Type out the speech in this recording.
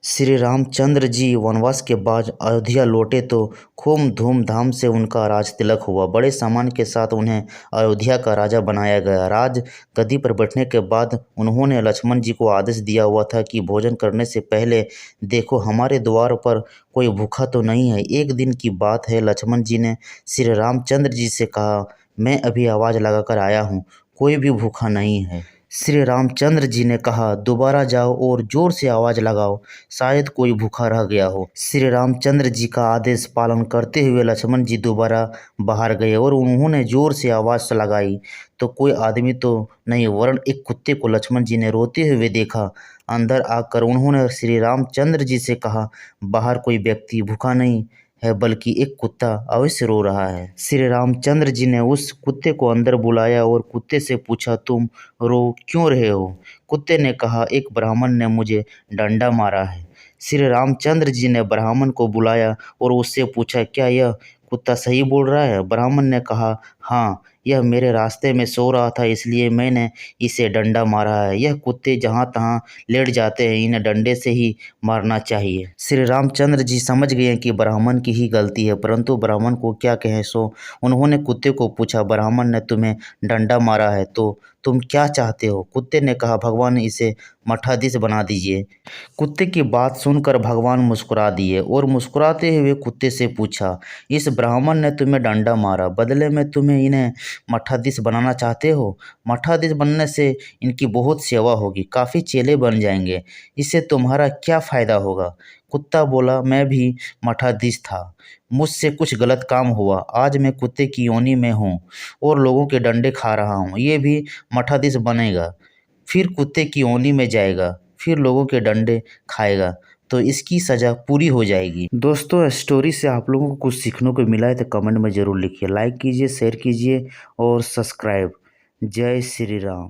श्री रामचंद्र जी वनवास के बाद अयोध्या लौटे तो खूब धूमधाम से उनका राज तिलक हुआ। बड़े सम्मान के साथ उन्हें अयोध्या का राजा बनाया गया। राज गद्दी पर बैठने के बाद उन्होंने लक्ष्मण जी को आदेश दिया हुआ था कि भोजन करने से पहले देखो हमारे द्वार पर कोई भूखा तो नहीं है। एक दिन की बात है, लक्ष्मण जी ने श्री रामचंद्र जी से कहा, मैं अभी आवाज़ लगाकर आया हूँ, कोई भी भूखा नहीं है। श्री रामचंद्र जी ने कहा, दोबारा जाओ और जोर से आवाज़ लगाओ, शायद कोई भूखा रह गया हो। श्री रामचंद्र जी का आदेश पालन करते हुए लक्ष्मण जी दोबारा बाहर गए और उन्होंने जोर से आवाज़ लगाई तो कोई आदमी तो नहीं, वरन एक कुत्ते को लक्ष्मण जी ने रोते हुए देखा। अंदर आकर उन्होंने श्री रामचंद्र जी से कहा, बाहर कोई व्यक्ति भूखा नहीं है, बल्कि एक कुत्ता अवश्य रो रहा है। श्री रामचंद्र जी ने उस कुत्ते को अंदर बुलाया और कुत्ते से पूछा, तुम रो क्यों रहे हो? कुत्ते ने कहा, एक ब्राह्मण ने मुझे डंडा मारा है। श्री रामचंद्र जी ने ब्राह्मण को बुलाया और उससे पूछा, क्या यह कुत्ता सही बोल रहा है? ब्राह्मण ने कहा, हाँ, यह मेरे रास्ते में सो रहा था, इसलिए मैंने इसे डंडा मारा है। यह कुत्ते जहाँ तहाँ लेट जाते हैं, इन्हें डंडे से ही मारना चाहिए। श्री रामचंद्र जी समझ गए कि ब्राह्मण की ही गलती है, परंतु ब्राह्मण को क्या कहें, सो उन्होंने कुत्ते को पूछा, ब्राह्मण ने तुम्हें डंडा मारा है तो तुम क्या चाहते हो? कुत्ते ने कहा, भगवान इसे मठाधीश बना दीजिए। कुत्ते की बात सुनकर भगवान मुस्कुरा दिए और मुस्कुराते हुए कुत्ते से पूछा, इस ब्राह्मण ने तुम्हें डंडा मारा, बदले में तुम्हें इन्हें मठाधीश बनाना चाहते हो? मठाधीश बनने से इनकी बहुत सेवा होगी, काफ़ी चेले बन जाएंगे, इससे तुम्हारा क्या फ़ायदा होगा? कुत्ता बोला, मैं भी मठाधीश था, मुझसे कुछ गलत काम हुआ, आज मैं कुत्ते की योनि में हूँ और लोगों के डंडे खा रहा हूँ। ये भी मठाधीश बनेगा, फिर कुत्ते की योनि में जाएगा, फिर लोगों के डंडे खाएगा, तो इसकी सज़ा पूरी हो जाएगी। दोस्तों, स्टोरी से आप लोगों को कुछ सीखने को मिला है तो कमेंट में ज़रूर लिखिए, लाइक कीजिए, शेयर कीजिए और सब्सक्राइब। जय श्री राम।